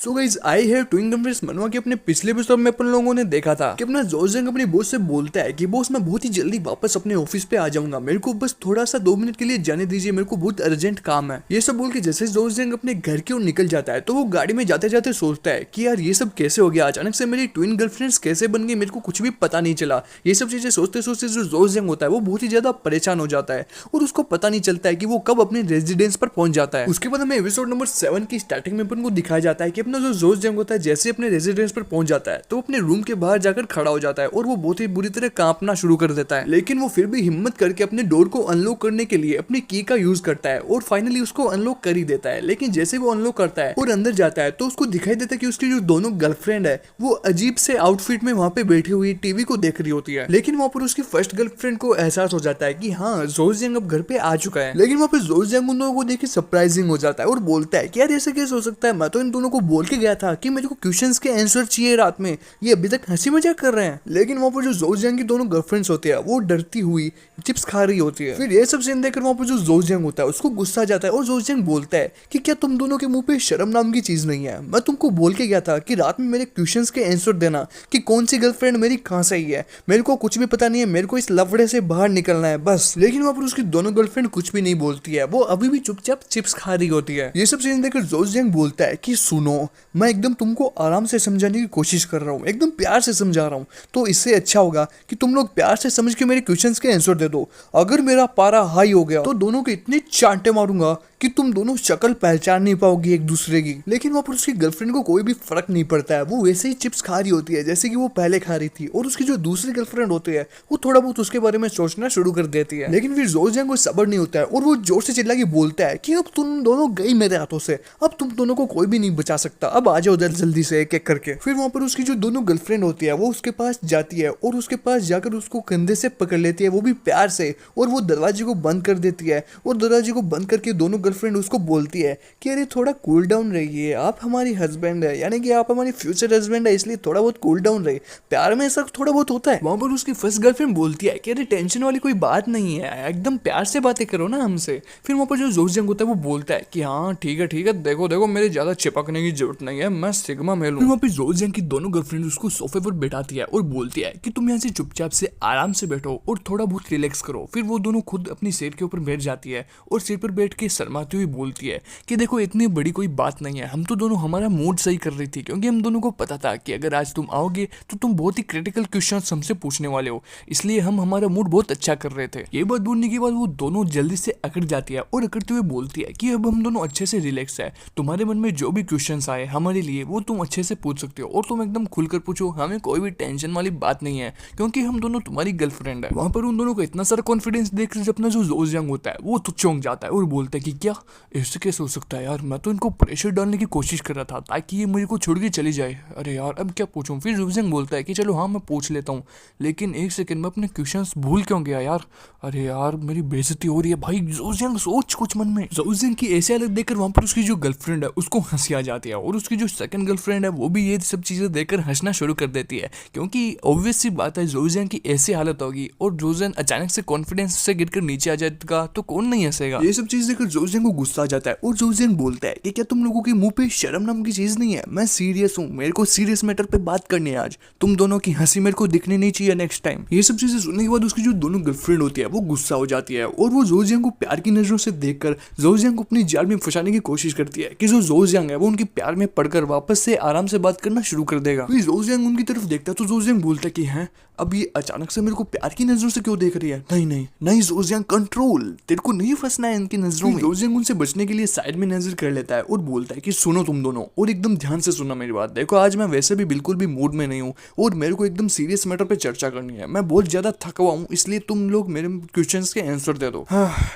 So guys I have twin conference मनवा के अपने पिछले एपिसोड में अपन लोगों ने देखा था कि अपना जोजंग अपनी बॉस से बोलता है कि बॉस मैं बहुत ही जल्दी वापस अपने ऑफिस पे आ जाऊंगा, मेरे को बस थोड़ा सा 2 मिनट के लिए जाने दीजिए, मेरे को बहुत अर्जेंट काम है। ये सब बोल के जैसे जोजंग अपने घर की ओर निकल जाता है तो वो गाड़ी में जाते जाते सोचता है कि यार ये सब कैसे हो गया, अचानक से मेरी ट्विन गर्लफ्रेंड्स कैसे बन गई, मेरे को कुछ भी पता नहीं चला। ये सब चीजें सोचते सोचते जो जोजंग होता है वो बहुत ही ज्यादा परेशान हो जाता है और उसको पता नहीं चलता है कि वो कब अपने रेजिडेंस पर पहुंच जाता है। उसके बाद हमें एपिसोड नंबर 7 की स्टार्टिंग में अपन को दिखाया जाता है कि अपना जो जोजंग होता है जैसे अपने रेजिडेंस पर पहुंच जाता है तो अपने रूम के बाहर जाकर खड़ा हो जाता है और वो बहुत ही बुरी तरह कांपना शुरू कर देता है, लेकिन वो फिर भी हिम्मत करके अपने डोर को अनलॉक करने के लिए अपनी की का यूज करता है और फाइनली उसको अनलॉक कर ही देता है। लेकिन जैसे वो अनलॉक करता है और अंदर जाता है तो उसको दिखाई देता है कि उसकी जो दोनों गर्लफ्रेंड है वो अजीब से आउटफिट में वहां पे बैठी हुई टीवी को देख रही होती है। लेकिन वहां पर उसकी फर्स्ट गर्लफ्रेंड को एहसास हो जाता है कि हाँ जोजंग अब घर पे आ चुका है, लेकिन वहां पे जोजंग उन लोगों को देख के सरप्राइजिंग हो जाता है और बोलता है कि यार ऐसे कैसे हो सकता है, मैं तो इन दोनों को बोल के गया था कि मेरे को क्वेश्चंस के आंसर चाहिए रात में, ये अभी तक हंसी मजाक कर रहे हैं। लेकिन वहां पर जो जोजंग की दोनों गर्लफ्रेंड्स होती है वो डरती हुई चिप्स खा रही होती है। फिर ये सब सीन देखकर वहां पर जो जोजंग होता है उसको गुस्सा आ जाता है और जोजंग बोलता है कि क्या तुम दोनों के मुंह पे शर्म नाम की चीज नहीं है, मैं तुमको बोल के गया था कि रात में मेरे क्वेश्चंस के आंसर देना कि कौन सी गर्लफ्रेंड मेरी कहां से आई है, मेरे को कुछ भी पता नहीं है, मेरे को इस लफड़े से बाहर निकलना है बस। लेकिन वहां पर उसकी दोनों गर्लफ्रेंड कुछ भी नहीं बोलती है, वो अभी भी चुपचाप चिप्स खा रही होती है। ये सब सीन देखकर जोजंग बोलता है कि सुनो मैं एकदम तुमको आराम से समझाने की कोशिश कर रहा हूँ, एकदम प्यार से समझा रहा हूँ, तो इससे अच्छा होगा कि तुम लोग प्यार से समझ के मेरे क्वेश्चंस के आंसर दे दो। अगर मेरा पारा हाई हो गया तो दोनों के इतने चांटे मारूंगा कि तुम दोनों शक्ल पहचान नहीं पाओगी एक दूसरे की। लेकिन वहां पर उसकी गर्लफ्रेंड को कोई भी फर्क नहीं पड़ता है, वो वैसे ही चिप्स खा रही होती है जैसे कि वो पहले खा रही थी और उसकी जो दूसरी गर्लफ्रेंड होती है वो थोड़ा बहुत उसके बारे में सोचना शुरू कर देती है। लेकिन फिर जोजंग को सब्र नहीं होता है और वो जोर से चिल्ला के बोलता है कि अब तुम दोनों गई मेरे हाथों से, अब तुम दोनों को कोई भी नहीं बचा सकता, अब आ जाओ जल्दी से एक एक करके। फिर वहां पर उसकी जो दोनों गर्लफ्रेंड होती है वो उसके पास जाती है और उसके पास जाकर उसको कंधे से पकड़ लेती है, वो भी प्यार से, और वो दरवाजे को बंद कर देती है और दरवाजे को बंद करके दोनों गर्लफ्रेंड उसको बोलती है कि अरे थोड़ा कूल डाउन रहिए, आप हमारी हस्बैंड है, यानी कि आप हमारी फ्यूचर हस्बैंड है, इसलिए थोड़ा बहुत कूल डाउन रहिए, प्यार में ऐसा थोड़ा बहुत होता है। वहां पर उसकी फर्स्ट गर्लफ्रेंड बोलती है कि अरे टेंशन वाली कोई बात नहीं है, एकदम प्यार से बातें करो ना हमसे। फिर वहां पर जो जोजंग होता है वो बोलता है कि हाँ ठीक है देखो देखो मेरे ज्यादा चिपकने की जरूरत नहीं है, मैं सिग्मा मेल हूं। फिर वहां पर जोजंग की दोनों गर्लफ्रेंड उसको सोफे पर बैठाती है और बोलती है कि तुम यहाँ से चुपचाप से आराम से बैठो और थोड़ा बहुत रिलैक्स करो। फिर वो दोनों खुद अपनी सीट के ऊपर बैठ जाती है और सीट पर बैठ के शर्माती हुई बोलती है कि देखो इतनी बड़ी कोई बात नहीं है, हम तो दोनों हमारा मूड सही कर रही थी क्योंकि हम दोनों को पता था कि अगर आज तुम आओगे तो तुम बहुत ही क्रिटिकल क्वेश्चंस हमसे पूछने वाले हो, इसलिए हम हमारा मूड बहुत अच्छा कर रहे थे। ये बात बोलने के बाद वो दोनों जल्दी से अकड़ जाती है और अकड़ते हुए बोलती है कि अब हम दोनों अच्छे से रिलैक्स है, तुम्हारे मन में जो भी क्वेश्चंस आए हमारे लिए वो तुम अच्छे से पूछ सकते हो और तुम एकदम खुलकर पूछो, हमें कोई भी टेंशन वाली बात नहीं है क्योंकि हम दोनों तुम्हारी गर्लफ्रेंड है। वहां पर उन दोनों को इतना सारा कॉन्फिडेंस देख अपना जो जोजंग होता है वो तो चौंक जाता है और बोलता है कि क्या ऐसे कैसे हो सकता है यार, मैं तो इनको प्रेशर डालने की कोशिश कर रहा था ताकि ये मुझे को छोड़ के चली जाए, अरे यार अब क्या पूछूं। फिर जोजंग बोलता है कि चलो हाँ मैं पूछ लेता हूँ, लेकिन एक सेकंड में अपने क्वेश्चंस भूल क्यों गया यार, अरे यार मेरी बेइज्जती हो रही है भाई। जोजंग सोच कुछ मन में। जोजंग की ऐसी हालत देखकर वहां पर उसकी जो गर्लफ्रेंड है उसको हंसी आ जाती है और उसकी जो सेकंड गर्लफ्रेंड है वो भी ये सब चीजें देखकर हंसना शुरू कर देती है क्योंकि ऑब्वियस सी बात है जोजंग की ऐसी हालत होगी और जोजंग अचानक से कॉन्फिडेंस से गिरकर नीचे आ जाएगा तो कौन नहीं हंसेगा। ये सब चीज देखकर जोजंग को गुस्सा आ जाता है और जोजंग बोलता है कि क्या तुम लोगों के मुंह पे शर्म नाम की चीज नहीं है, मैं सीरियस हूँ, मेरे को सीरियस मैटर पे बात करनी है आज, तुम दोनों की हंसी मेरे को दिखनी नहीं चाहिए नेक्स्ट टाइम। ये सब चीजें सुनने के बाद उसकी जो दोनों गर्लफ्रेंड होती है वो गुस्सा हो जाती है और वो जोजंग को प्यार की नजरों से देखकर जोजंग को अपनी जाल में फंसाने की कोशिश करती है कि जो जोजंग है वो उनके प्यार में पड़कर वापस से आराम से बात करना शुरू कर देगा। फिर जोजंग उनकी तरफ देखता है तो जोजंग बोलता है कि हैं अब ये अचानक से मेरे को प्यार की नजरों से क्यों देख रही है, नहीं जोजंग कंट्रोल, तेरे को नहीं फंसना है इनकी नजरों में। जोजंग उनसे बचने के लिए साइड में नजर कर लेता है और बोलता है कि सुनो तुम दोनों और एकदम ध्यान से सुनना मेरी बात, देखो आज मैं वैसे भी बिल्कुल भी मूड में नहीं हूँ और मेरे को एकदम सीरियस मैटर पे चर्चा करनी है, मैं बहुत ज्यादा थका हुआ हूँ, इसलिए तुम लोग मेरे क्वेश्चंस के आंसर दे दो।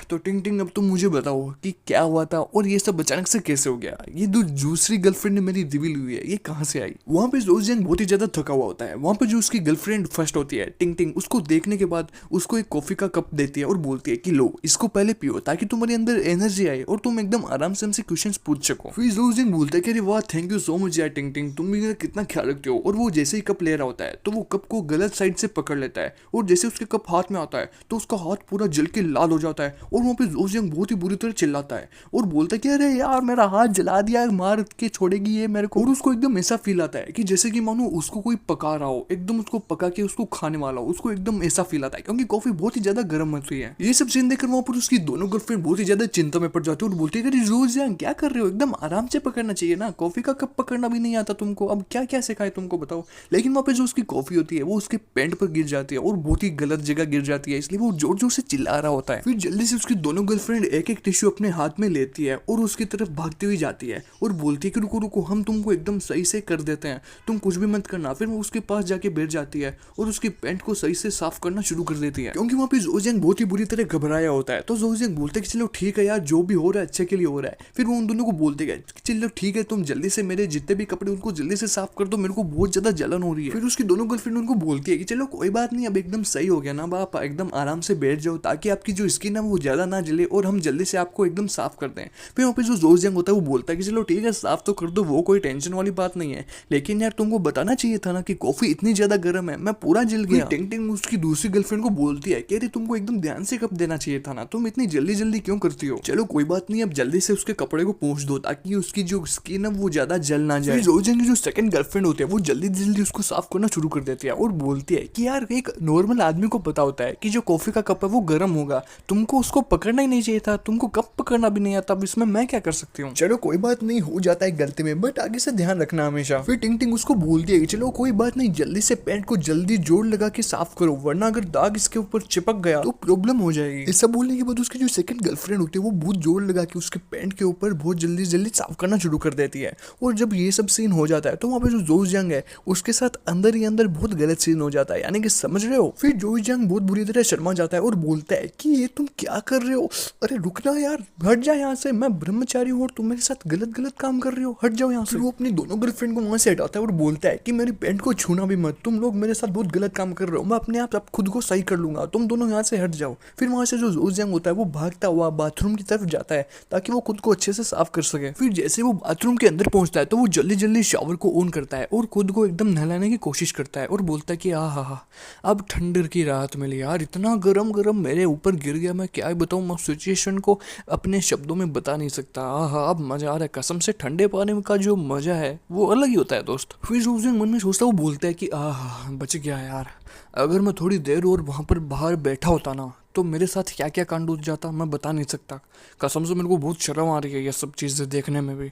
तो टिंग टिंग अब तुम मुझे बताओ कि क्या हुआ था और ये सब अचानक से कैसे हो गया, ये जो दूसरी गर्लफ्रेंड मेरी रिवील हुई है ये कहाँ से आई। वहाँ पे जोजंग बहुत ही ज्यादा थका हुआ होता है। वहाँ पे जो उसकी गर्लफ्रेंड फर्स्ट होती है टिंग टिंग, उसको देखने के बाद उसको एक कॉफी का कप देती है और बोलती है कि लो इसको पहले पियो ताकि तुम्हारे अंदर एनर्जी एनर्जी आए और तुम एकदम आराम से हमसे क्वेश्चंस पूछ सको। फिर जोजिंग बोलता है कि अरे वाह थैंक यू सो मच यार टिंग टिंग, तुम भी मेरा कितना ख्याल रखते हो। और वो जैसे ही कप ले रहा होता है तो वो कप को गलत साइड से पकड़ लेता है और जैसे उसके कप हाथ में आता है तो उसका हाथ पूरा जल के लाल हो जाता है और वहाँ पे जोजिंग बहुत ही बुरी तरह चिल्लाता है और बोलता है कि अरे यार मेरा हाथ जला दिया, मार के छोड़ेगी ये मेरे को। और उसको एकदम ऐसा फील आता है कि जैसे कि मानो उसको कोई पका रहा हो, एकदम उसको पका के उसको खाने वाला हो, उसको एकदम ऐसा फील आता है क्योंकि कॉफी बहुत ही ज्यादा गर्म होती है। ये सब सीन देखकर वहाँ पर उसकी दोनों गर्लफ्रेंड बहुत ही ज्यादा चिंता में पड़ जाती है और बोलती है कि जोजिंग क्या कर रहे हो, एकदम आराम से पकड़ना चाहिए ना, कॉफी का कप पकड़ना भी नहीं आता तुमको, अब क्या क्या सिखाए तुमको बताओ। लेकिन वहाँ पे जो उसकी कॉफी होती है वो उसके पैंट पर गिर जाती है और बहुत ही गलत जगह गिर जाती है, इसलिए वो जोर जोर से चिल्ला रहा होता है। फिर जल्दी से उसकी दोनों गर्लफ्रेंड एक एक टिश्यू अपने हाथ में लेती है और उसकी तरफ भागती हुई जाती है और बोलती है कि रुको रुको हम तुमको एकदम सही से कर देते हैं, तुम कुछ भी मत करना। फिर वो उसके पास जाके बैठ जाती है और उसकी पैंट को सही से साफ करना शुरू कर देती है क्योंकि वहाँ पे जोजिंग बहुत ही बुरी तरह घबराया होता है। तो जोजिंग बोलते हैं कि चलो ठीक है यार जो भी हो रहा है अच्छे के लिए हो रहा है। फिर वो उन दोनों को बोलते गए चलो ठीक है तुम जल्दी से मेरे जितने भी कपड़े उनको जल्दी से साफ कर दो, मेरे को बहुत ज्यादा जलन हो रही है। फिर उसकी दोनों गर्लफ्रेंड उनको बोलती है कि चलो कोई बात नहीं अब एकदम सही हो गया ना, आप एकदम आराम से बैठ जाओ ताकि आपकी जो स्किन है वो ज्यादा ना जले और हम जल्दी से आपको एकदम साफ कर दें। फिर वहाँ पे जो जोजिंग होता है वो बोलता है कि चलो ठीक है साफ तो कर दो, वो कोई टेंशन वाली बात नहीं है, लेकिन यार तुमको बताना चाहिए था ना कि कॉफी इतनी ज्यादा गर्म है, मैं पूरा जल गया। टिंग टिंग उसकी दूसरी गर्लफ्रेंड को बोलती है कि अरे तुमको एकदम ध्यान से कप देना चाहिए था ना, तुम इतनी जल्दी जल्दी क्यों करती हो। चलो कोई बात नहीं अब जल्दी से उसके कपड़े को पोंछ दो ताकि उसकी जो स्किन है वो ज्यादा जल ना जाए। जोजिंग की जो सेकंड गर्लफ्रेंड होती है वो जल्दी जल्दी उसको साफ करना शुरू कर देती है और बोलती है कि यार एक नॉर्मल आदमी को पता होता है कि जो कॉफी का कप है वो गर्म होगा, तुमको उसको पकड़ना ही नहीं चाहिए था, तुमको कप पकड़ना भी नहीं आता, अब इसमें मैं क्या कर सकती हूँ। चलो कोई बात नहीं हो जाता है गलती में, बट आगे से ध्यान रखना हमेशा। फिर टिंग टिंग उसको बोलती है कि चलो कोई बात नहीं जल्दी से पैंट को जल्दी जोड़ लगा के साफ करो वरना अगर दाग इसके ऊपर चिपक गया तो प्रॉब्लम हो जाएगी। ऐसा बोलने के बाद उसकी जो सेकंड गर्लफ्रेंड होती है वो बहुत जोर लगा के उसके पैंट के ऊपर बहुत जल्दी जल्दी साफ करना शुरू कर देती है। और जब ये सब सीन हो जाता है तो वहाँ पे जो जोजिंग है उसके साथ अंदर ही अंदर बहुत गलत सीन हो जाता है, यानी कि समझ रहे हो। फिर जोजिंग बहुत बुरी तरह शर्मा जाता है और बोलता है कि ये तुम क्या कर रहे हो, अरे रुकना यार, हट जा यहाँ से, मैं ब्रह्मचारी हूँ और तुम मेरे साथ गलत गलत काम कर रहे हो, हट जाओ यहाँ से। वो अपनी दोनों गर्लफ्रेंड को वहां से हटाता है और बोलता है कि मेरी पैंट को छूना भी मत, तुम लोग मेरे साथ बहुत गलत काम कर रहे हो, मैं अपने आप खुद को सही कर लूंगा, तुम दोनों यहाँ से हट जाओ। फिर वहां से जो जोजिंग होता है वो भागता हुआ बाथरूम की तरफ जाता है ताकि वो खुद को अच्छे से साफ कर सके। फिर जैसे वो बाथरूम के अंदर पहुंचता है तो वो जल्दी जल्दी शावर को ऑन करता है और खुद को एकदम नहलाने की कोशिश करता है और बोलता है कि हा अब ठंडर की राहत मिली यार, इतना गरम गरम मेरे ऊपर गिर गया, मैं क्या बताऊँ, मैं सिचुएशन को अपने शब्दों में बता नहीं सकता। अब मजा आ रहा है कसम से, ठंडे पानी का जो मजा है वो अलग ही होता है दोस्त। फिर जोजिंग मन में सोचता वो बोलता है कि बच गया यार, अगर मैं थोड़ी देर और वहाँ पर बाहर बैठा होता ना तो मेरे साथ क्या क्या कांड हो जाता मैं बता नहीं सकता, कसम से मेरे को बहुत शर्म आ रही है ये सब चीज़ें देखने में भी।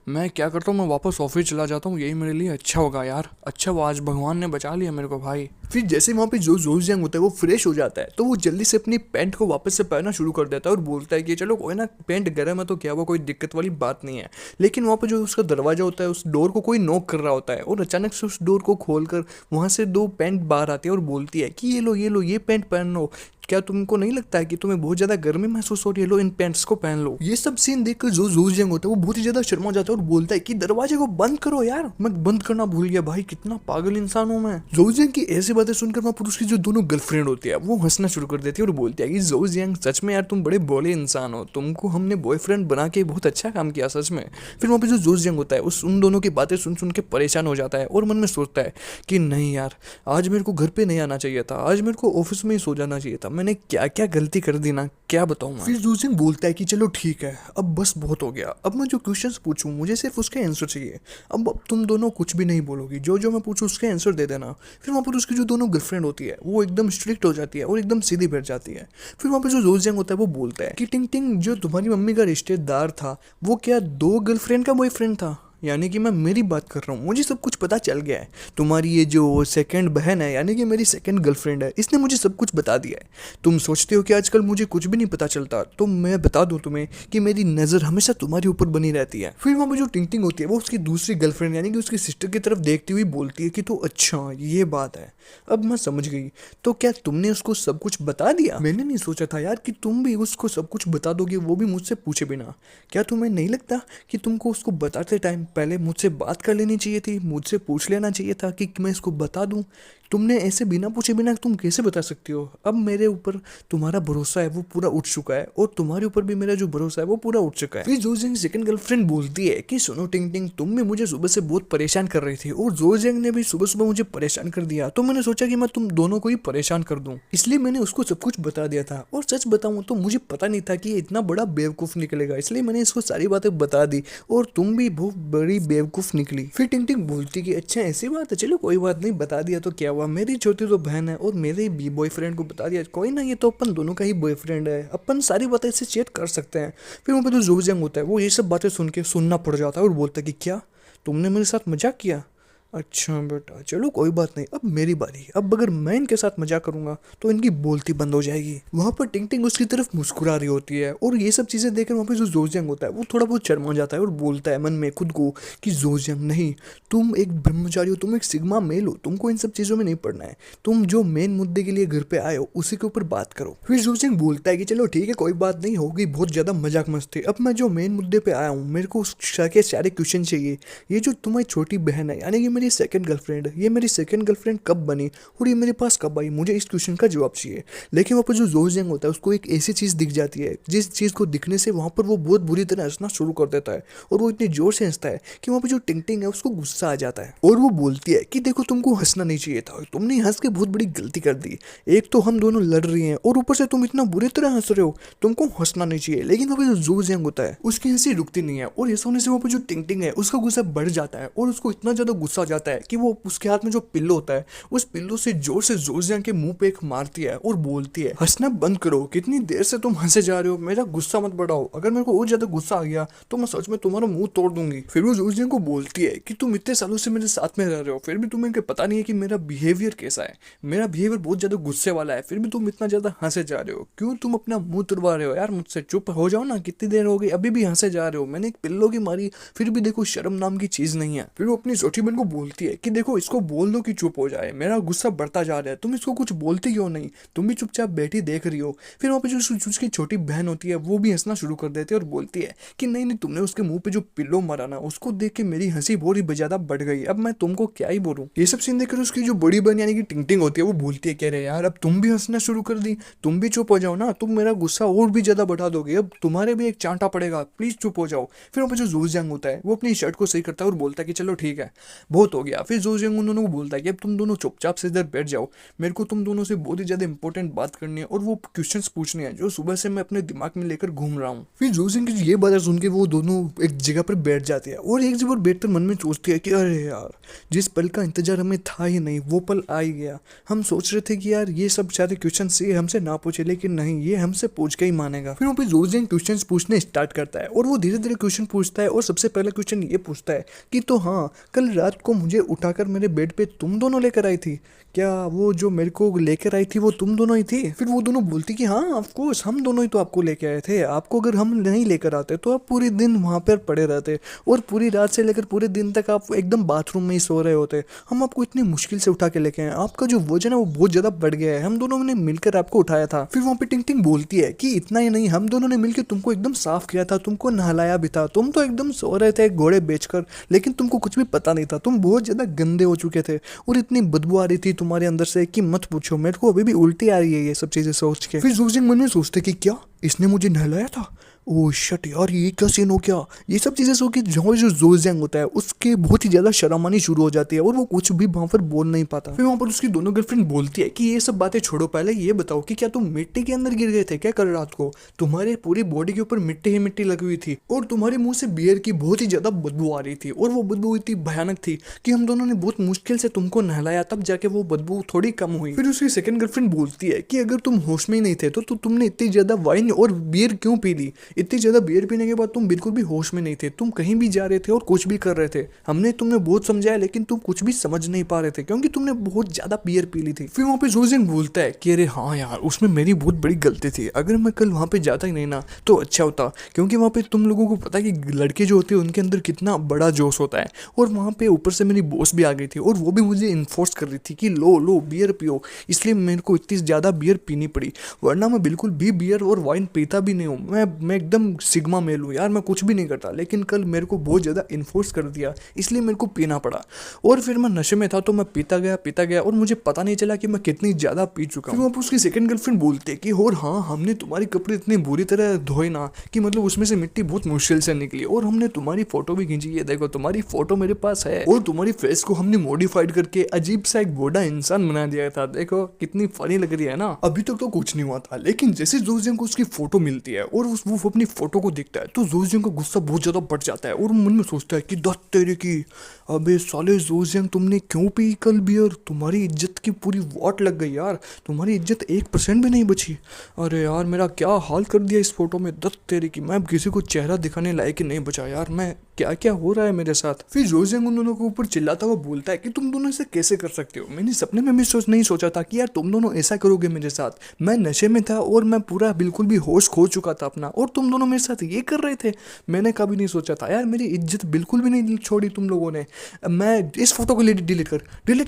मैं क्या करता हूँ, मैं वापस ऑफिस चला जाता हूँ, यही मेरे लिए अच्छा होगा यार, अच्छा वो आज भगवान ने बचा लिया मेरे को भाई। फिर जैसे वहाँ पे जो जोजिंग होता है वो फ्रेश हो जाता है तो वो जल्दी से अपनी पैंट को वापस से पहनना शुरू कर देता है और बोलता है कि चलो कोई ना, पैंट गर्म है तो क्या हुआ, कोई दिक्कत वाली बात नहीं है। लेकिन वहाँ पे जो उसका दरवाजा होता है उस डोर को कोई नॉक कर रहा होता है और अचानक से उस डोर को खोलकर वहाँ से दो पैंट बाहर आती है और बोलती है कि ये लो ये पैंट पहन लो, क्या तुमको नहीं लगता है कि तुम्हें बहुत ज्यादा गर्मी महसूस हो रही है, लो इन पैंट्स को पहन लो। ये सब सीन देखकर जो जोजिंग होता है वो बहुत ही ज्यादा शर्मा जाता है और बोलता है कि दरवाजे को बंद करो यार, मैं बंद करना भूल गया भाई, कितना पागल इंसान हूं मैं। जोजिंग की ऐसी बातें सुनकर वहाँ पर उसकी जो दोनों गर्लफ्रेंड होती है वो हंसना शुरू कर देती है और बोलती है कि जोजिंग सच में यार तुम बड़े भोले इंसान हो, तुमको हमने बॉयफ्रेंड बना के बहुत अच्छा काम किया सच में। फिर वहाँ पे जो जोजिंग होता है उन दोनों की बातें सुन सुन के परेशान हो जाता है और मन में सोचता है कि नहीं यार, आज मेरे को घर पे नहीं आना चाहिए था, आज मेरे को ऑफिस में ही सो जाना चाहिए था, मैंने क्या क्या गलती कर दी ना, क्या बताऊं मैं। फिर जोजिंग बोलता है कि चलो ठीक है अब बस बहुत हो गया, अब मैं जो क्वेश्चंस पूछूं मुझे सिर्फ उसके आंसर चाहिए, अब तुम दोनों कुछ भी नहीं बोलोगी, जो जो मैं पूछूं उसके आंसर दे देना। फिर वहाँ पर उसकी जो दोनों गर्लफ्रेंड होती है वो एकदम स्ट्रिक्ट हो जाती है और एकदम सीधी बैठ जाती है। फिर वहाँ पर जो जोजिंग होता है वो बोलता है कि टिंग टिंग जो तुम्हारी मम्मी का रिश्तेदार था वो क्या दो गर्लफ्रेंड का बॉयफ्रेंड था, यानी कि मैं मेरी बात कर रहा हूँ, मुझे सब कुछ पता चल गया है, तुम्हारी ये जो सेकंड बहन है यानी कि मेरी सेकंड गर्लफ्रेंड है इसने मुझे सब कुछ बता दिया है। तुम सोचते हो कि आजकल मुझे कुछ भी नहीं पता चलता, तो मैं बता दूं तुम्हें कि मेरी नज़र हमेशा तुम्हारे ऊपर बनी रहती है। फिर वहाँ पर जो टिंग टिंग होती है वो उसकी दूसरी गर्लफ्रेंड यानी कि उसकी सिस्टर की तरफ देखती हुई बोलती है कि तो अच्छा ये बात है, अब मैं समझ गई, तो क्या तुमने उसको सब कुछ बता दिया? मैंने नहीं सोचा था यार कि तुम भी उसको सब कुछ बता दोगे, वो भी मुझसे पूछे बिना। क्या तुम्हें नहीं लगता कि तुमको उसको बताते टाइम पहले मुझसे बात कर लेनी चाहिए थी, मुझसे पूछ लेना चाहिए था कि मैं इसको बता दूं? तुमने ऐसे बिना पूछे बिना तुम कैसे बता सकती हो? अब मेरे ऊपर तुम्हारा भरोसा है वो पूरा उठ चुका है, और तुम्हारे ऊपर भी मेरा जो भरोसा है वो पूरा उठ चुका है। फिर जोजिंग सेकंड गर्लफ्रेंड बोलती है कि सुनो टिंग टिंग, तुम भी मुझे सुबह से बहुत परेशान कर रही थी, और जोजिंग ने भी सुबह सुबह मुझे परेशान कर दिया, तो मैंने सोचा कि मैं तुम दोनों को ही परेशान कर दूं, इसलिए मैंने उसको सब कुछ बता दिया था। और सच बताऊं तो मुझे पता नहीं था कि ये इतना बड़ा बेवकूफ निकलेगा, इसलिए मैंने इसको सारी बातें बता दी, और तुम भी बहुत बड़ी बेवकूफ निकली। फिर टिंग टिंग बोलती कि अच्छा ऐसी बात है, चलो कोई बात नहीं, बता दिया तो क्या हुआ, मेरी छोटी तो बहन है, और मेरे भी बॉयफ्रेंड को बता दिया, कोई ना, ये तो अपन दोनों का ही बॉयफ्रेंड है, अपन सारी बातें इससे चेट कर सकते हैं। फिर वहाँ पे जो जोजंग होता है वो ये सब बातें सुन के सुनना पड़ जाता है, और बोलता है कि क्या तुमने मेरे साथ मजाक किया? अच्छा बेटा, चलो कोई बात नहीं, अब मेरी बारी। अब अगर मैं इनके साथ मजाक करूंगा तो इनकी बोलती बंद हो जाएगी। वहां पर टिंग टिंग उसकी तरफ मुस्कुरा रही होती है, और ये सब चीजें देखकर वहां पे जो जोजंग होता है वो थोड़ा बहुत शर्मा जाता है, और बोलता है मन में खुद को कि जोजंग नहीं, तुम एक ब्रह्मचारी हो, तुम एक सिग्मा मेल हो, तुमको इन सब चीजों में नहीं पड़ना है, तुम जो मेन मुद्दे के लिए घर पे आए हो उसी के ऊपर बात करो। फिर जोजंग बोलता है कि चलो ठीक है, कोई बात नहीं, होगी बहुत ज्यादा मजाक मस्ती, अब मैं जो मेन मुद्दे पे आया हूँ, मेरे को उस के सारे क्वेश्चन चाहिए। ये जो तुम्हारी छोटी बहन है, यानी कि मेरी सेकंड गर्लफ्रेंड, ये मेरी सेकंड गर्लफ्रेंड कब बनी और ये मेरे पास कब आई, मुझे इस क्वेश्चन का जवाब चाहिए। लेकिन वहाँ पर जो जोजंग होता है उसको एक ऐसी चीज़ दिख जाती है जिस चीज़ को दिखने से वहाँ पर वो बहुत बुरी तरह हंसना शुरू कर देता है, और वो इतनी जोर से हंसता है कि वहाँ पर जो टिंग टिंग है उसको गुस्सा आ जाता है, और वो बोलती है कि देखो तुमको हंसना नहीं चाहिए था, तुमने हंस के बहुत बड़ी गलती कर दी, एक तो हम दोनों लड़ रहे हैं और ऊपर से तुम इतना बुरी तरह हंस रहे हो, तुमको हंसना नहीं चाहिए। लेकिन वहाँ पर जो जोजंग होता है उसकी हंसी रुकती नहीं है, और ऐसा होने से वहाँ पर जो टिंग टिंग है उसका गुस्सा बढ़ जाता है, और उसको इतना ज़्यादा गुस्सा आ जाता है कि वो उसके हाथ में जो पिल्लो होता है उस पिल्लो से जोर से जोजंग के मुंह पे एक मारती है, और बोलती है हंसना बंद करो, कितनी देर से तुम हंसे जा रहे हो, मेरा गुस्सा मत बढ़ाओ, अगर मेरे को और ज्यादा गुस्सा आ गया तो मैं सच में तुम्हारा मुंह तोड़ दूंगी। फिर वो जोजंग को बोलती है कि तुम इतने सालों से मेरे साथ में रह रहे हो, फिर भी तुम्हें पता नहीं है कि मेरा बिहेवियर कैसा है, मेरा बिहेवियर बहुत ज्यादा गुस्से वाला है, फिर भी तुम इतना ज्यादा हंसे जा रहे हो, क्यों तुम अपना मुंह तुड़वा रहे हो यार मुझसे, चुप हो जाओ ना, कितनी देर हो गई अभी भी हंसे जा रहे हो, मैंने एक पिल्लो की मारी, फिर भी देखो शर्म नाम की चीज नहीं है। फिर वो अपनी छोटी बहन को बोलती है कि देखो इसको बोल दो कि चुप हो जाए, मेरा गुस्सा बढ़ता जा रहा है, तुम इसको कुछ बोलती क्यों नहीं, तुम भी चुपचाप बैठी देख रही हो। फिर वहाँ पे जो उसकी छोटी बहन होती है वो भी हंसना शुरू कर देती है, और बोलती है कि नहीं नहीं, तुमने उसके मुंह पे जो पिल्लो मारा ना, उसको देख के मेरी हंसी बहुत ही ज्यादा बढ़ गई, अब मैं तुमको क्या ही बोलूं। ये सब सीन देखकर उसकी जो बड़ी बहन यानी कि टिंग टिंग होती है वो बोलती है कह रहे यार अब तुम भी हंसना शुरू कर दी, तुम भी चुप हो जाओ ना, तुम मेरा गुस्सा और भी ज्यादा बढ़ा दोगे, अब तुम्हारे भी एक चांटा पड़ेगा, प्लीज चुप हो जाओ। फिर वहाँ पे जो जोजंग होता है वो अपनी शर्ट को सही करता है और बोलता है कि चलो ठीक है बहुत हो गया। फिर जोजंग उन दोनों को बोलता है कि अब तुम दोनों चुपचाप से इधर बैठ जाओ, मेरे को तुम दोनों से बहुत ही ज्यादा इंपॉर्टेंट बात करनी है, और वो क्वेश्चंस पूछने हैं जो सुबह से मैं अपने दिमाग में लेकर घूम रहा हूँ। फिर जोजंग की ये बातें सुन के वो दोनों एक जगह पर बैठ जाते हैं, और एक जगह पर बैठकर मन में सोचती है कि अरे यार जिस पल का इंतजार हमें था ही नहीं वो पल आ ही गया, हम सोच रहे थे कि यार ये सब सारे क्वेश्चन ये हमसे ना पूछे, लेकिन नहीं ये हमसे पूछ के ही मानेगा। फिर वहाँ पे जोजंग क्वेश्चन पूछने स्टार्ट करता है, और वो धीरे धीरे क्वेश्चन पूछता है, और सबसे पहला क्वेश्चन ये पूछता है कि तो हाँ कल रात को मुझे उठाकर मेरे बेड पे तुम दोनों लेकर आई थी, क्या वो जो मेरे को लेकर आई थी वो तुम दोनों ही थी? फिर वो दोनों बोलती कि हाँ ऑफ कोर्स हम दोनों ही तो आपको लेके आए थे, आपको अगर हम नहीं लेकर आते तो आप पूरे दिन वहाँ पर पड़े रहते, और पूरी रात से लेकर पूरे दिन तक आप एकदम बाथरूम में ही सो रहे होते, हम आपको इतनी मुश्किल से उठा के लेके आए, आपका जो वजन है वो बहुत ज्यादा बढ़ गया है, हम दोनों ने मिलकर आपको उठाया था। फिर वहाँ पे टिंग टिंग बोलती है कि इतना ही नहीं, हम दोनों ने मिलकर तुमको एकदम साफ किया था, तुमको नहलाया भी था, तुम तो एकदम सो रहे थे घोड़े बेचकर, लेकिन तुमको कुछ भी पता नहीं था, तुम बहुत ज्यादा गंदे हो चुके थे, और इतनी बदबू आ रही थी तुम्हारे अंदर से कि मत पूछो, मेरे को अभी भी उल्टी आ रही है ये सब चीजें सोच के। फिर जोजंग मन में सोचते कि क्या इसने मुझे नहलाया था, ओह शिट यार ये क्या सीन हो गया, ये सब चीजें सो कि जो जोजंग होता है उसके बहुत ही ज्यादा शर्म आनी शुरू हो जाती है, और वो कुछ भी वहां पर बोल नहीं पाता। फिर वहां पर उसकी दोनों गर्लफ्रेंड बोलती है कि ये सब बातें छोड़ो, पहले ये बताओ कि क्या तुम मिट्टी के अंदर गिर गए थे क्या कल रात को, तुम्हारे पूरी बॉडी के ऊपर मिट्टी ही मिट्टी लगी हुई थी, और तुम्हारे मुंह से बियर की बहुत ही ज्यादा बदबू आ रही थी, और वो बदबू इतनी भयानक थी कि हम दोनों ने बहुत मुश्किल से तुमको नहलाया, तब जाके वो बदबू थोड़ी कम हुई। फिर उसकी सेकंड गर्लफ्रेंड बोलती है कि अगर तुम होश में ही नहीं थे तो तुमने इतनी ज्यादा वाइन और बियर क्यों पी ली, इतनी ज्यादा बियर पीने के बाद तुम बिल्कुल भी होश में नहीं थे, तुम कहीं भी जा रहे थे और कुछ भी कर रहे थे, हमने तुम्हें बहुत समझाया लेकिन तुम कुछ भी समझ नहीं पा रहे थे क्योंकि तुमने बहुत ज्यादा बियर पी ली थी। फिर वहाँ पे जोजंग बोलता है कि अरे हाँ यार उसमें मेरी बहुत बड़ी गलती थी, अगर मैं कल वहाँ पे जाता ही नहीं ना तो अच्छा होता, क्योंकि वहाँ पे तुम लोगों को पता है कि लड़के जो होते हैं उनके अंदर कितना बड़ा जोश होता है, और वहाँ पे ऊपर से मेरी बॉस भी आ गई थी और वो भी मुझे इन्फोर्स कर रही थी कि लो लो बियर पियो, इसलिए मेरे को इतनी ज्यादा बियर पीनी पड़ी, वरना मैं बिल्कुल भी बियर और वाइन पीता भी नहीं हूँ, मैं एकदम सिग्मा मेल हूँ यार, मैं कुछ भी नहीं करता, लेकिन कल मेरे को बहुत ज़्यादा इन्फोर्स कर दिया, इसलिए मेरे को पीना पड़ा। और फिर मैं नशे में था तो मैं पीता गया और मुझे पता नहीं चला कि मैं कितनी ज़्यादा पी चुका हूँ। फिर वहाँ उसकी सेकंड गर्लफ्रेंड बोलते कि और हाँ, हमने तुम्हारे कपड़े इतनी बुरी तरह धोए ना कि मतलब उसमें से मिट्टी बहुत मुश्किल से निकली, और हमने तुम्हारी फोटो भी खींची है, देखो तुम्हारी फोटो मेरे पास है, और तुम्हारी फेस को हमने मॉडिफाइड करके अजीब सा एक बूढ़ा इंसान बना दिया था, देखो कितनी फनी लग रही है ना। अभी तक तो कुछ नहीं हुआ था, लेकिन जैसे जोजियंग को उसकी फोटो मिलती है और वो अपनी फोटो को देखता है तो जोजियंग का गुस्सा बहुत ज्यादा बढ़ जाता है और मन में सोचता है कि दत्त तेरे की, अबे साले जोजियंग तुमने क्यों पी कल बियर, तुम्हारी इज्जत की पूरी वाट लग गई यार, तुम्हारी इज्जत 1% भी नहीं बची। अरे यार मेरा क्या हाल कर दिया इस फोटो में, दत्त तेरे की, मैं अब किसी को चेहरा दिखाने लायक ही नहीं बचा यार, मैं क्या क्या हो रहा है मेरे साथ। फिर जोजियंग उन दोनों के ऊपर चिल्लाता हुआ बोलता है कि तुम दोनों ऐसे कैसे कर सकते हो, मैंने सपने में भी नहीं सोचा था कि यार तुम दोनों ऐसा करोगे मेरे साथ, मैं नशे में था और मैं पूरा बिल्कुल भी होश खो चुका था अपना, और तुम दोनों मेरे साथ ये कर रहे थे, मैंने कभी नहीं सोचा था यार, मेरी इज्जत बिल्कुल भी नहीं छोड़ी तुम लोगों ने। मैं इस फोटो को डिलीट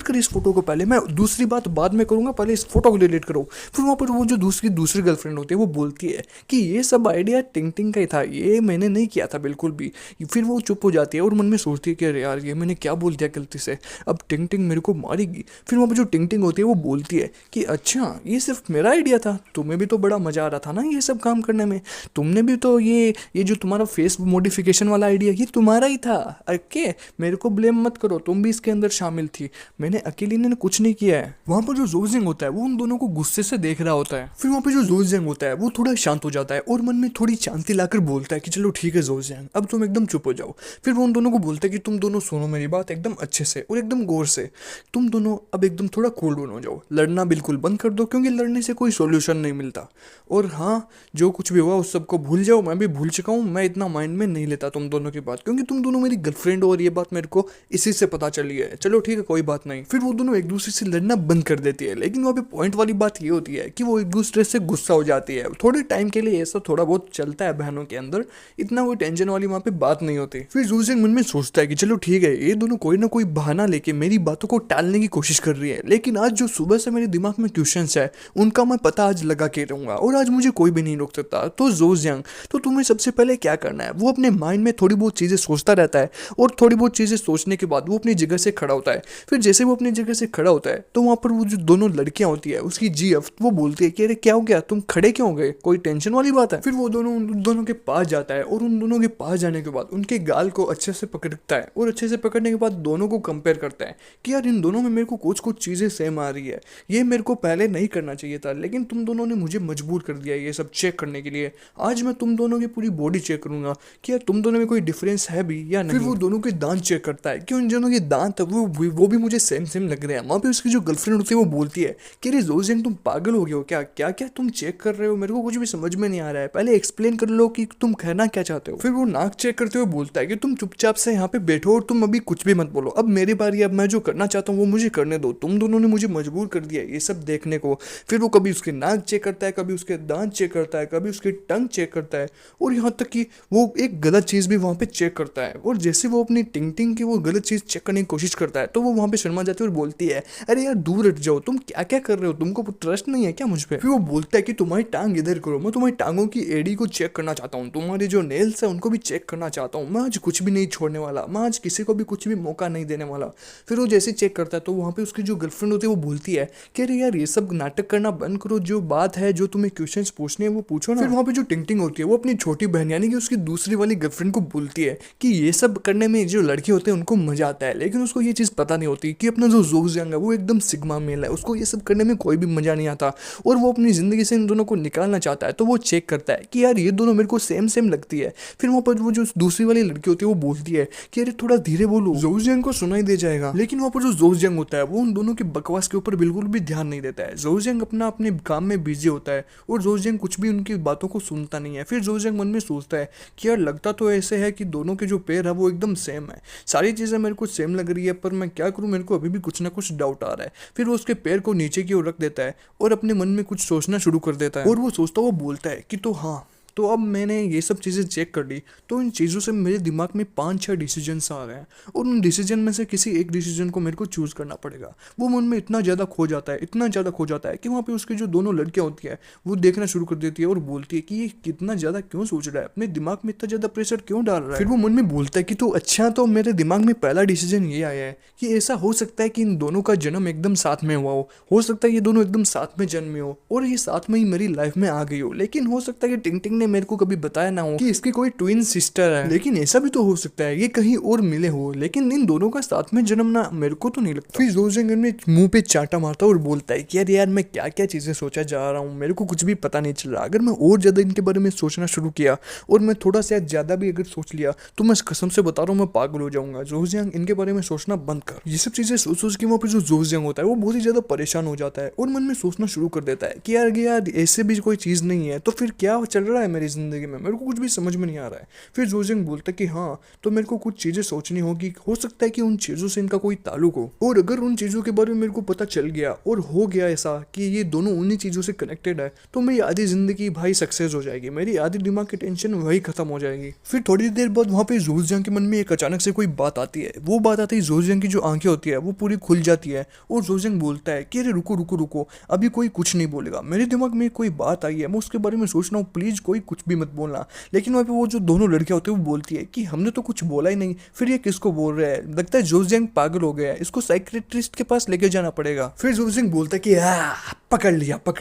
कर इस फोटो को, पहले मैं दूसरी बात बाद में करूंगा, पहले इस फोटो को डिलीट करो। फिर वहाँ पर वो जो दूसरी गर्लफ्रेंड होती है वो बोलती है कि ये सब आइडिया टिंग टिंग का ही था, ये मैंने नहीं किया था बिल्कुल भी। फिर वो चुप हो जाती है और मन में सोचती है कि अरे यार ये मैंने क्या बोल दिया गलती से, अब टिंग टिंग मेरे को मारेगी। फिर वहाँ पर जो टिंग टिंग होती है वो बोलती है कि अच्छा ये सिर्फ मेरा आइडिया था, तुम्हें भी तो बड़ा मजा आ रहा था ना ये सब काम करने में, तुमने भी तो ये जो तुम्हारा फेस मॉडिफिकेशन वाला आइडिया ये तुम्हारा ही था, ओके मेरे को ब्लेम मत करो, तुम भी इसके अंदर शामिल थी, मैंने अकेली ने कुछ नहीं किया है। वहां पर जो जोजिंग होता है वो उन दोनों को गुस्से से देख रहा होता है। फिर वहां पर जो जोजिंग होता है वो थोड़ा शांत हो जाता है और मन में थोड़ी शांति लाकर बोलता है कि चलो ठीक है जोजिंग, अब तुम एकदम चुप हो जाओ। फिर वो उन दोनों को बोलता है कि तुम दोनों सुनो मेरी बात एकदम अच्छे से और एकदम गौर से, तुम दोनों अब एकदम थोड़ा कूल डाउन हो जाओ, लड़ना बिल्कुल बंद कर दो क्योंकि लड़ने से कोई सोल्यूशन नहीं मिलता, और हाँ जो कुछ भी हुआ उस सबको भूल जाओ, मैं भी भूल चुका हूँ, मैं इतना माइंड में नहीं लेता तुम दोनों की बात, क्योंकि तुम दोनों मेरी गर्लफ्रेंड हो और ये बात मेरे को इसी से पता चली है, चलो ठीक है कोई बात नहीं। फिर वो दोनों एक दूसरे से लड़ना बंद कर देती है, लेकिन वहाँ पे पॉइंट वाली बात ये होती है कि वो एक दूसरे से गुस्सा हो जाती है, थोड़े टाइम के लिए ऐसा थोड़ा बहुत चलता है बहनों के अंदर, इतना कोई टेंशन वाली वहाँ पे बात नहीं होती। फिर जोजिंग मन में सोचता है कि चलो ठीक है ये दोनों कोई ना कोई बहाना लेके मेरी बातों को टालने की कोशिश कर रही है, लेकिन आज जो सुबह से मेरे दिमाग में क्वेश्चंस है उनका मैं पता आज लगा के रहूंगा और आज मुझे कोई भी नहीं रोक सकता। तो जोजिंग, तो तुम्हें सबसे पहले क्या करना है, वो अपने माइंड में थोड़ी बहुत चीजें सोचता रहता है और थोड़ी बहुत चीजें सोचने के बाद वो अपनी जगह से खड़ा होता है। फिर जैसे वो अपनी जगह से खड़ा होता है तो वहां पर वो जो दोनों लड़कियां होती है उसकी जीएफ वो बोलती है कि अरे क्या हो गया, तुम खड़े क्यों हो गए, कोई टेंशन वाली बात है। फिर वो दोनों उन दोनों के पास जाता है और उन दोनों के पास जाने के बाद उनके गाल को अच्छे से पकड़ता है और अच्छे से पकड़ने के बाद दोनों को कंपेयर करता है कि यार इन दोनों में मेरे को कुछ चीजें सेम आ रही है, ये मेरे को पहले नहीं करना चाहिए था, लेकिन तुम दोनों ने मुझे मजबूर कर दिया ये सब चेक करने के लिए, आज मैं तुम दोनों की पूरी बॉडी चेक करूंगा कि यार तुम दोनों में कोई डिफरेंस है भी या नहीं। फिर वो दोनों के दांत चेक करता है कि उन दोनों के दांत वो भी मुझे सेम लग रहे हैं। वहाँ पे उसकी जो गर्लफ्रेंड होती है वो बोलती है कि अरे जोजिंग तुम पागल हो गए हो क्या, क्या क्या तुम चेक कर रहे हो, मेरे को कुछ भी समझ में नहीं आ रहा है, पहले एक्सप्लेन कर लो कि तुम कहना क्या चाहते हो। फिर वो नाक चेक करते हुए बोलता है कि तुम चुपचाप से यहाँ पे बैठो और तुम अभी कुछ भी मत बोलो, अब मेरी बारी, अब मैं जो करना चाहता हूँ वो मुझे करने दो, तुम दोनों ने मुझे मजबूर कर दिया ये सब देखने को। फिर वो कभी उसके नाक चेक करता है, कभी उसके दांत चेक करता है, कभी उसकी टंग चेक करता है, और यहाँ तक कि वो एक गलत चीज भी वहाँ पे चेक करता है। और जैसे वो अपनी टिंग टिंग की वो गलत चीज चेक करने की कोशिश करता है तो वो वहाँ पे शर्मा जाती है और बोलती है अरे यार दूर हट जाओ, तुम क्या क्या कर रहे हो, तुमको ट्रस्ट नहीं है क्या मुझ पे। फिर वो बोलता है कि तुम्हारी टांग इधर करो, मैं तुम्हारी टांगों की एड़ी को चेक करना चाहता हूँ, तुम्हारे जो नेल्स है उनको भी चेक करना चाहता हूँ, मैं आज कुछ भी नहीं छोड़ने वाला, मैं आज किसी को भी कुछ भी मौका नहीं देने वाला। फिर वो जैसे चेक करता है तो वहाँ पे उसकी जो गर्लफ्रेंड होती है वो बोलती है कि अरे यार ये सब नाटक करना बंद करो, जो बात है जो तुम्हें क्वेश्चंस पूछने हैं वो पूछो ना। फिर वहाँ पे जो टिंग टिंग होती है वो अपनी छोटी बहन यानी कि उसकी दूसरी वाली गर्लफ्रेंड को बोलती है कि ये सब करने में जो लड़के होते हैं उनको मजा आता है, लेकिन उसको ये चीज पता नहीं होती कि अपना जो जोजियांग है वो एकदम सिग्मा मेल है, उसको ये सब करने में कोई भी मजा नहीं आता और वो अपनी जिंदगी से इन दोनों को निकालना चाहता है। तो वो चेक करता है कि यार ये दोनों मेरे को सेम लगती है। फिर वहाँ पर वो जो दूसरी वाली लड़की होती है वो बोलती है कि अरे थोड़ा धीरे बोलो, जोजियांग को सुनाई दे जाएगा। लेकिन वहाँ पर जो जोजियांग होता है वो उन दोनों की बकवास के ऊपर बिल्कुल भी ध्यान नहीं देता है, जोजियांग अपने काम में बिजी होता है और जोजियांग कुछ भी उनकी बातों को सुनता नहीं है। फिर जोजियांग मन में सोचता है कि यार लगता तो ऐसे है कि दोनों के जो पैर है वो एकदम सेम है, सारी चीजें मेरे को सेम लग रही है, पर मैं क्या करूं, मेरे को अभी भी कुछ ना कुछ डाउट आ रहा है। फिर वो उसके पैर को नीचे की ओर रख देता है और अपने मन में कुछ सोचना शुरू कर देता है और वो सोचता हुआ बोलता है कि तो हाँ तो अब मैंने ये सब चीज़ें चेक कर ली, तो इन चीज़ों से मेरे दिमाग में 5-6 डिसीजंस आ रहे हैं, और उन डिसीजन में से किसी एक डिसीजन को मेरे को चूज़ करना पड़ेगा। वो मन में इतना ज़्यादा खो जाता है, इतना ज़्यादा खो जाता है कि वहाँ पे उसकी जो दोनों लड़कियाँ होती है वो देखना शुरू कर देती है और बोलती है कि ये कितना ज़्यादा क्यों सोच रहा है, अपने दिमाग में इतना ज़्यादा प्रेशर क्यों डाल रहा है। फिर वो मन में बोलता है कि तो अच्छा, तो मेरे दिमाग में पहला डिसीजन ये आया है कि ऐसा हो सकता है कि इन दोनों का जन्म एकदम साथ में हुआ हो सकता है ये दोनों एकदम साथ में जन्मे हो और ये साथ में ही मेरी लाइफ में आ गई हो, लेकिन हो सकता है कि टिंग टिंग ने मेरे को कभी बताया ना हो कि इसकी कोई ट्विन सिस्टर है। लेकिन ऐसा भी तो हो सकता है ये कहीं और मिले हो, लेकिन इन दोनों का साथ में जन्मना मेरे को तो नहीं लगता। फिर जोसेंगन में मुंह पे चाटा मारता और बोलता है कि यार यार मैं क्या क्या चीजें सोचा जा रहा हूँ, मेरे को कुछ भी पता नहीं चल रहा। अगर मैं और ज्यादा इनके बारे में सोचना शुरू किया और मैं थोड़ा सा ज्यादा भी अगर सोच लिया तो मैं कसम से बता रहा हूँ मैं पागल हो जाऊंगा। जोजियांग इनके बारे में सोचना बंद कर। ये सब चीजें सोच सोच के वहाँ पे जो जोजियांग होता है वो बहुत ही ज्यादा परेशान हो जाता है और मन में सोचना शुरू कर देता है कि यार ऐसे भी कोई चीज नहीं है, तो फिर क्या चल रहा है मेरी जिंदगी में, मेरे को कुछ भी समझ में नहीं आ रहा है। फिर जोजियांग बोलता है कि हाँ, तो मेरे को कुछ चीजें सोचनी होगी, हो सकता है कि उन चीजों से इनका कोई ताल्लुक हो, और अगर उन चीजों के बारे में मेरे को पता चल गया और हो गया ऐसा कि ये दोनों उन्हीं चीजों से कनेक्टेड है, तो मेरी आधी जिंदगी भाई सक्सेस हो जाएगी, मेरी आधी दिमाग की टेंशन वही खत्म हो जाएगी। फिर थोड़ी देर बाद वहाँ पे जोजियांग के मन में एक अचानक से कोई बात आती है। वो बात आती है जोजियांग की जो आंखें होती है वो पूरी खुल जाती है और जोजियांग बोलता है कि अरे रुको रुको रुको, अभी कोई कुछ नहीं बोलेगा, मेरे दिमाग में कोई बात आई है, मैं उसके बारे में सोच रहा हूँ, प्लीज कोई कुछ भी मत बोलना। लेकिन वहाँ पे वो जो दोनों लड़कियां होती है वो बोलती है कि हमने तो कुछ बोला ही नहीं, फिर ये किसको बोल रहा है, लगता है जोजियांग पागल हो गया है, इसको साइकियाट्रिस्ट के पास लेके जाना पड़ेगा। फिर जोजियांग बोलता है कि पकड़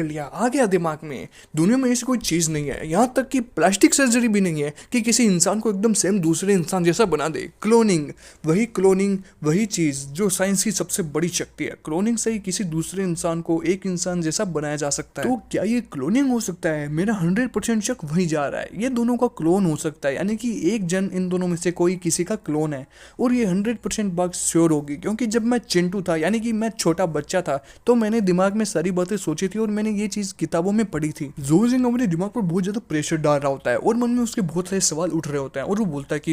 लिया, आ गया दिमाग में, दुनिया में ऐसी कोई चीज नहीं है, यहाँ तक कि प्लास्टिक सर्जरी भी नहीं है कि किसी इंसान को एकदम सेम दूसरे इंसान जैसा बना दे। क्लोनिंग वही चीज जो साइंस की सबसे बड़ी शक्ति है, क्लोनिंग से ही किसी दूसरे इंसान को एक इंसान जैसा बनाया जा सकता है। तो क्या ये क्लोनिंग हो सकता है? मेरा 100% शक वही जा रहा है, ये दोनों का क्लोन हो सकता है, यानी कि एक जन इन दोनों में से कोई किसी का क्लोन है। और ये 100% बात श्योर होगी क्योंकि जब मैं चिंटू था, यानी कि मैं छोटा बच्चा था, तो मैंने दिमाग में सारी बातें सोची थी और मैंने ये चीज किताबों में पढ़ी थी। जोजिंग अपने दिमाग पर बहुत ज्यादा प्रेशर डाल रहा होता है और मन में उसके बहुत सारे सवाल उठ रहे होते हैं और वो बोलता है कि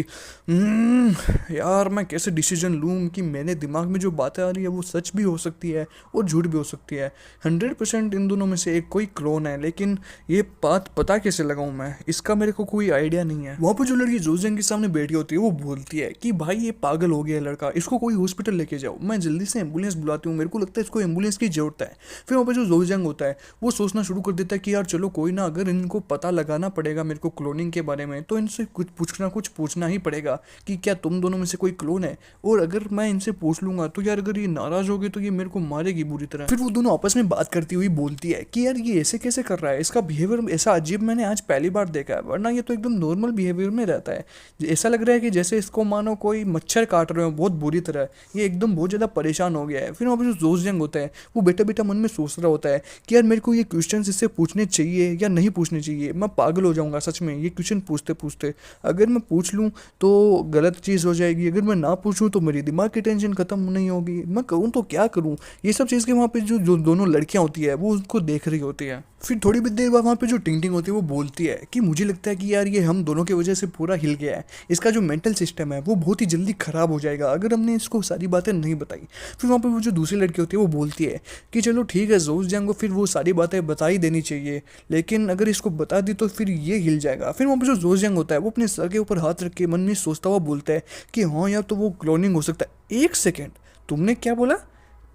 यार मैं कैसे डिसीजन लूँ कि मेरे दिमाग में जो बातें आ रही है वो सच भी हो सकती है और झूठ भी हो सकती है। 100% इन दोनों में से एक कोई क्लोन है, लेकिन ये बात पता कैसे लगाऊं मैं, इसका मेरे को कोई आइडिया नहीं है। वहाँ पर जो लड़की जोजिंग के सामने बैठी होती है वो बोलती है कि भाई ये पागल हो गया लड़का, इसको कोई हॉस्पिटल लेके जाओ, मैं जल्दी से एम्बुलेंस बुलाती हूँ, मेरे को लगता है इसको एम्बुलेंस की जरूरत है। फिर वहाँ पर जो जोजिंग होता है वो सोचना शुरू कर देता है कि यार चलो कोई ना, अगर इनको पता लगाना पड़ेगा मेरे को क्लोनिंग के बारे में, तो इनसे कुछ पूछना ही पड़ेगा कि क्या तुम दोनों में से कोई क्लोन है, और अगर मैं इनसे पूछ लूंगा तो यार अगर ये नाराज हो गए तो ये मेरे को मारेगी बुरी तरह। फिर वो दोनों आपस में बात करती हुई बोलती है कि यार ये ऐसे कैसे कर रहा है, इसका बिहेवियर ऐसा अजीब मैंने आज पहली बार देखा है, वरना ये तो एकदम नॉर्मल बिहेवियर में रहता है। ऐसा लग रहा है कि जैसे इसको मानो कोई मच्छर काट रहे हो बहुत बुरी तरह, ये एकदम बहुत ज्यादा परेशान हो गया है। फिर वहाँ पर जो जोजियांग होता है वो बेटा बेटा मन में सोच रहा होता है कि यार मेरे को ये क्वेश्चन इससे पूछने चाहिए या नहीं पूछने चाहिए, मैं पागल हो जाऊंगा सच में ये क्वेश्चन पूछते पूछते। अगर मैं पूछ लूँ तो गलत चीज़ हो जाएगी, अगर मैं ना पूछूं तो मेरी दिमाग की टेंशन खत्म नहीं होगी, मैं करूँ तो क्या करूँ, ये सब चीज़ के वहाँ पे जो दोनों लड़कियाँ होती है वो उसको देख रही होती है। फिर थोड़ी भी देर बाद वहाँ पे जो टिंग टिंग होती है वो बोलती है कि मुझे लगता है कि यार ये हम दोनों की वजह से पूरा हिल गया है, इसका जो मेंटल सिस्टम है वो बहुत ही जल्दी खराब हो जाएगा अगर हमने इसको सारी बातें नहीं बताई। फिर वहाँ पे वो जो दूसरी लड़की होती है वो बोलती है कि चलो ठीक है जोजियांग को फिर वो सारी बातें बता ही देनी चाहिए, लेकिन अगर इसको बता दी तो फिर ये हिल जाएगा। फिर वहाँ पे जो जोजियांग होता है वो अपने सर के ऊपर हाथ रख के मन में सोचता हुआ बोलता है कि हाँ यार तो वो क्लोनिंग हो सकता है। एक सेकेंड, तुमने क्या बोला?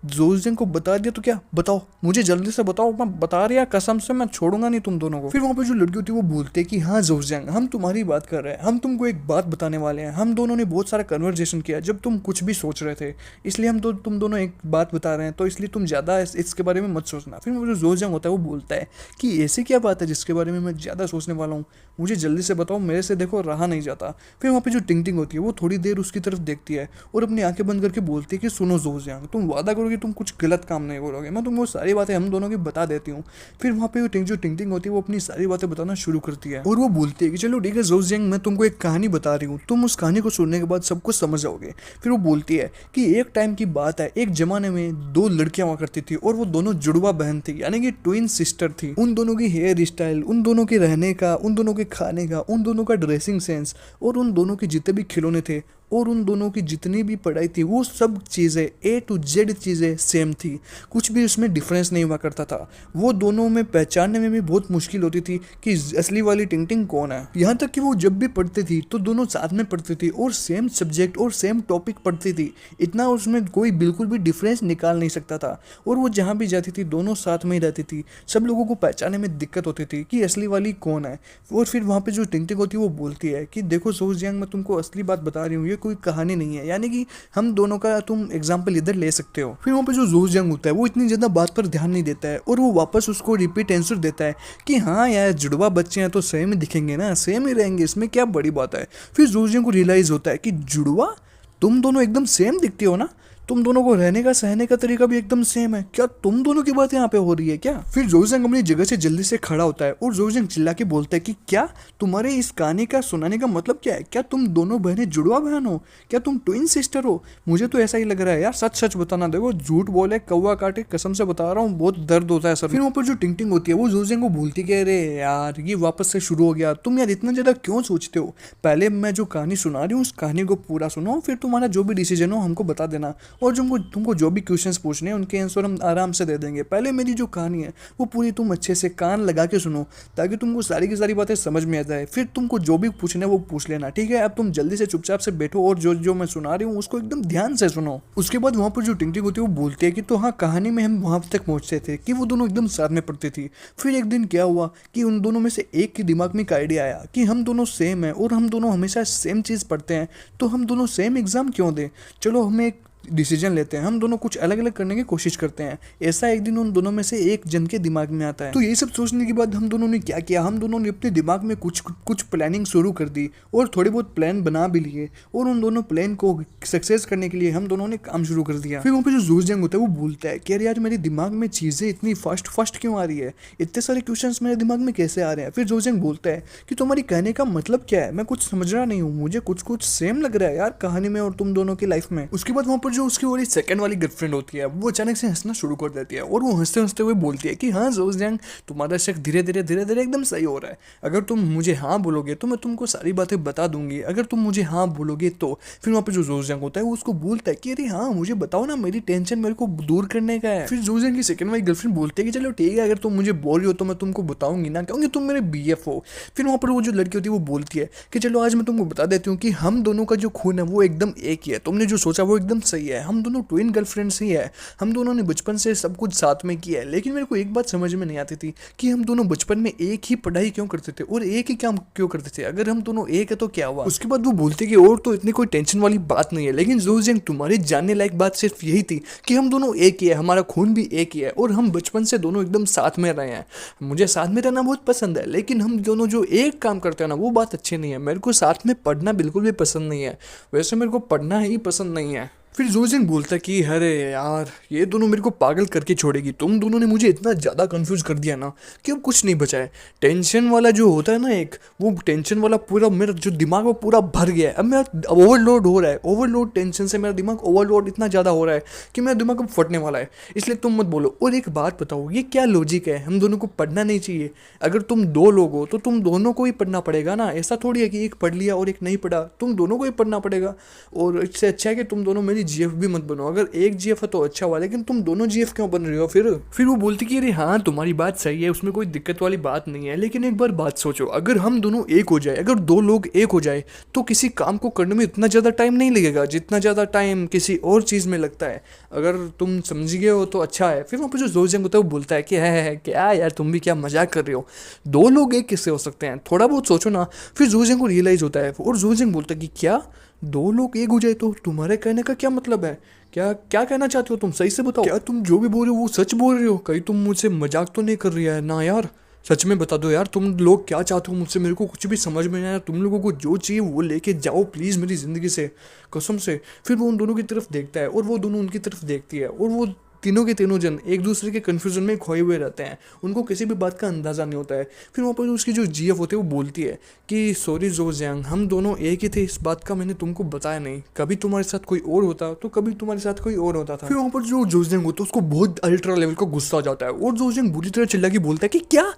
जोजियांग को बता दिया तो क्या? बताओ मुझे जल्दी से बताओ, मैं बता रहा कसम से मैं छोड़ूंगा नहीं तुम दोनों को। फिर वहाँ पे जो लड़की होती है वो बोलते हैं कि हाँ जोजियांग हम तुम्हारी बात कर रहे हैं, हम तुमको एक बात बताने वाले हैं, हम दोनों ने बहुत सारा कन्वर्जेशन किया जब तुम कुछ भी सोच रहे थे, इसलिए हम तो तुम दोनों एक बात बता रहे हैं, तो इसलिए तुम ज़्यादा इसके बारे में मत सोचना। फिर जो जोजियांग होता है वो बोलता है कि ऐसी क्या बात है जिसके बारे में मैं ज़्यादा सोचने वाला हूँ, मुझे जल्दी से बताओ, मेरे से देखो रहा नहीं जाता। फिर वहाँ पे जो टिंग टिंग होती है वो थोड़ी देर उसकी तरफ देखती है और अपनी आंखें बंद करके बोलती है कि सुनो जोजियांग, तुम वादा करो कि तुम कुछ गलत काम नहीं करोगे, मैं तुमको सारी बातें हम दोनों की बता देती हूँ। फिर वहाँ पे जो टिंग टिंग होती है वो अपनी सारी बातें बताना शुरू करती है और वो बोलती है कि चलो ठीक है जोजियांग, मैं तुमको एक कहानी बता रही हूँ, तुम उस कहानी को सुनने के बाद सब कुछ समझ जाओगे। फिर वो बोलती है कि एक टाइम की बात है, एक जमाने में दो लड़कियां हुआ करती थी और वो दोनों जुड़वा बहन थी, यानी कि ट्विन सिस्टर थी। उन दोनों की हेयर स्टाइल, उन दोनों के रहने का, उन दोनों के खाने का, उन दोनों का ड्रेसिंग सेंस और उन दोनों के जितने भी खिलौने थे और उन दोनों की जितनी भी पढ़ाई थी वो सब चीज़ें A to Z चीज़ें सेम थी, कुछ भी उसमें डिफरेंस नहीं हुआ करता था। वो दोनों में पहचानने में भी बहुत मुश्किल होती थी कि असली वाली टिंग कौन है। यहाँ तक कि वो जब भी पढ़ती थी तो दोनों साथ में पढ़ती थी और सेम सब्जेक्ट और सेम टॉपिक पढ़ती थी, इतना उसमें कोई बिल्कुल भी डिफरेंस निकाल नहीं सकता था। और वो जहाँ भी जाती थी दोनों साथ में ही रहती थी, सब लोगों को पहचानने में दिक्कत होती थी कि असली वाली कौन है। और फिर वहाँ पे जो टिंग होती है वो बोलती है कि देखो जोस जियांग, मैं तुमको असली बात बता रही हूँ, ये कोई कहानी नहीं है, यानी कि हम दोनों का तुम एग्जाम्पल इधर ले सकते हो। फिर वहाँ पे जो जोस जियांग होता है वो इतनी ज़्यादा बात पर ध्यान नहीं देता है और वो वापस उसको रिपीट आंसर देता है कि हाँ यार, जुड़वा बच्चे हैं तो सेम ही दिखेंगे ना, सेम ही रहेंगे, इसमें क्या बड़ी बात है। फिर जोस जियांग को रियलाइज होता है कि जुड़वा, तुम दोनों एकदम सेम दिखते हो ना, तुम दोनों को रहने का सहने का तरीका भी एकदम सेम है, क्या तुम दोनों की बात यहाँ पे हो रही है क्या। फिर जोजंग अपनी जगह से जल्दी से खड़ा होता है और जोजंग चिल्ला के बोलता है कि क्या तुम्हारे इस कहानी का सुनाने का मतलब क्या है, क्या तुम दोनों बहनें जुड़वा बहन हो, क्या तुम ट्विन सिस्टर हो। मुझे तो ऐसा ही लग रहा है यार, सच सच बताना, देखो झूठ बोले कौवा काटे, कसम से बता रहा हूँ बहुत दर्द होता है सर। फिर ऊपर जो टिंग होती है वो जोजंग को भूलती कि अरे यार ये वापस से शुरू हो गया, तुम यार इतना ज्यादा क्यों सोचते हो, पहले मैं जो कहानी सुना रही हूँ उस कहानी को पूरा सुनो, फिर तुम्हारा जो भी डिसीजन हो हमको बता देना, और तुमको जो भी क्वेश्चंस पूछने हैं उनके आंसर हम आराम से दे देंगे। पहले मेरी जो कहानी है वो पूरी तुम अच्छे से कान लगा के सुनो ताकि तुमको सारी की सारी बातें समझ में आ जाए, फिर तुमको जो भी पूछना है वो पूछ लेना, ठीक है। अब तुम जल्दी से चुपचाप से बैठो और जो जो मैं सुना रही हूँ उसको एकदम ध्यान से सुनो। उसके बाद वहाँ पर जो टिंग होती है वो बोलती है कि तो हाँ, कहानी में हम वहाँ तक पहुँचते थे कि वो दोनों एकदम साथ में पढ़ती थी। फिर एक दिन क्या हुआ कि उन दोनों में से एक के दिमाग में एक आइडिया आया कि हम दोनों सेम है और हम दोनों हमेशा सेम चीज़ पढ़ते हैं, तो हम दोनों सेम एग्जाम क्यों दें, चलो हमें एक डिसीजन लेते हैं, हम दोनों कुछ अलग अलग करने की कोशिश करते हैं। ऐसा एक दिन उन दोनों में से एक जन के दिमाग में आता है। तो ये सब सोचने के बाद हम दोनों ने क्या किया, हम दोनों ने अपने दिमाग में कुछ प्लानिंग शुरू कर दी और थोड़े बहुत प्लान बना भी लिए, और उन दोनों प्लान को सक्सेस करने के लिए हम दोनों ने काम शुरू कर दिया। फिर वहाँ पे जो जोस जियांग होता है वो बोलता है कि यार मेरे दिमाग में चीज़ें इतनी फास्ट क्यों आ रही है, इतने सारे क्वेश्चन मेरे दिमाग में कैसे आ रहे हैं। फिर जोस जियांग बोलता है कि तुम्हारी कहने का मतलब क्या है, मैं कुछ समझ रहा नहीं हूँ, मुझे कुछ सेम लग रहा है यार कहानी में और तुम दोनों की लाइफ में। उसके बाद वहाँ पर जो उसकी और सेकंड वाली गर्लफ्रेंड होती है वो अचानक से हंसना शुरू कर देती है और वो हंसते हंसते हुए बोलती है कि हाँ जोस जियांग, तुम्हारा शक धीरे धीरे एकदम सही हो रहा है, अगर तुम मुझे हाँ बोलोगे तो मैं तुमको सारी बातें बता दूंगी, अगर तुम मुझे हाँ बोलोगे तो। फिर वहाँ पे जो जोस जियांग होता है वो उसको बोलता है कि अरे हाँ मुझे बताओ ना, मेरी टेंशन मेरे को दूर करने का है। फिर जोस जियांग की सेकंड वाली गर्लफ्रेंड बोलती है कि चलो ठीक है, अगर तुम मुझे बोल रही हो तो मैं तुमको बताऊंगी ना, क्योंकि तुम मेरे BF हो। फिर वहाँ पर वो जो लड़की होती है वो बोलती है कि चलो आज मैं तुमको बता देती हूँ कि हम दोनों का जो खून है वो एकदम एक ही है, तुमने जो सोचा वो एकदम सही है, हम दोनों ट्विन गर्लफ्रेंड्स ही है, हम दोनों ने बचपन से सब कुछ साथ में किया है। लेकिन मेरे को एक बात समझ में नहीं आती थी कि हम दोनों बचपन में एक ही पढ़ाई क्यों करते थे और एक ही काम क्यों करते थे, अगर हम दोनों एक है तो क्या हुआ। उसके बाद वो बोलते कि और तो इतनी कोई टेंशन वाली बात नहीं है, लेकिन जोस जियांग तुम्हारी जानने लायक बात सिर्फ यही थी कि हम दोनों एक ही है, हमारा खून भी एक ही है और हम बचपन से दोनों एकदम साथ में रहे हैं। मुझे साथ में रहना बहुत पसंद है, लेकिन हम दोनों जो एक काम करते हैं ना वो बात अच्छी नहीं है। मेरे को साथ में पढ़ना बिल्कुल भी पसंद नहीं है, वैसे मेरे को पढ़ना ही पसंद नहीं है। फिर जोस जियांग बोलता है कि अरे यार ये दोनों मेरे को पागल करके छोड़ेगी, तुम दोनों ने मुझे इतना ज़्यादा कंफ्यूज कर दिया ना कि अब कुछ नहीं बचा है। टेंशन वाला जो होता है ना एक, वो टेंशन वाला पूरा मेरा जो दिमाग वो पूरा भर गया है, अब मेरा ओवरलोड हो रहा है, ओवरलोड टेंशन से मेरा दिमाग ओवरलोड इतना ज़्यादा हो रहा है कि मेरा दिमाग अब फटने वाला है, इसलिए तुम मत बोलो। और एक बात बताओ, ये क्या लॉजिक है, हम दोनों को पढ़ना नहीं चाहिए, अगर तुम दो लोग हो तो तुम दोनों को ही पढ़ना पड़ेगा ना, ऐसा थोड़ी है कि एक पढ़ लिया और एक नहीं पढ़ा, तुम दोनों को ही पढ़ना पड़ेगा। और इससे अच्छा है कि तुम दोनों मेरी GF भी मत बनो, अगर एक GF है तो अच्छा हुआ, लेकिन तुम दोनों GF क्यों बन रहे हो। फिर वो बोलती कि अरे हाँ तुम्हारी बात सही है, उसमें कोई दिक्कत वाली बात नहीं है, लेकिन एक बार बात सोचो, अगर हम दोनों एक हो जाए, अगर दो लोग एक हो जाए तो किसी काम को करने में इतना ज़्यादा टाइम नहीं लगेगा जितना ज़्यादा टाइम किसी और चीज़ में लगता है, अगर तुम समझ गए हो तो अच्छा है। फिर वहाँ पर जो जोस जियांग होता है वो बोलता है कि है क्या यार, तुम भी क्या मजाक कर रहे हो, दो लोग एक किससे हो सकते हैं, थोड़ा बहुत सोचो ना। फिर जोस जियांग को रियलाइज होता है और जोस जियांग बोलता है कि क्या दो लोग एक हो जाए, तो तुम्हारे कहने का क्या मतलब है, क्या क्या कहना चाहते हो तुम, सही से बताओ, क्या तुम जो भी बोल रहे हो वो सच बोल रहे हो, कहीं तुम मुझसे मजाक तो नहीं कर रही है ना यार, सच में बता दो यार तुम लोग क्या चाहते हो मुझसे, मेरे को कुछ भी समझ में नहीं आया, तुम लोगों को जो चाहिए वो लेके जाओ प्लीज़ मेरी ज़िंदगी से, कसम से। फिर वो उन दोनों की तरफ देखता है और वो दोनों उनकी तरफ देखती है, और वो तीनों के तीनों जन एक दूसरे के कन्फ्यूजन में खोए हुए रहते हैं, उनको किसी भी बात का अंदाज़ा नहीं होता है। फिर वहाँ पर उसकी जो GF होती है वो बोलती है कि सॉरी जोस जियांग, हम दोनों एक ही थे, इस बात का मैंने तुमको बताया नहीं, कभी तुम्हारे साथ कोई और होता तो कभी तुम्हारे साथ कोई और होता था। फिर वहाँ पर जो जोस जियांग होता है उसको बहुत अल्ट्रा लेवल का गुस्सा आ जाता है और जोस जियांग बुरी तरह चिल्ला के बोलता है कि क्या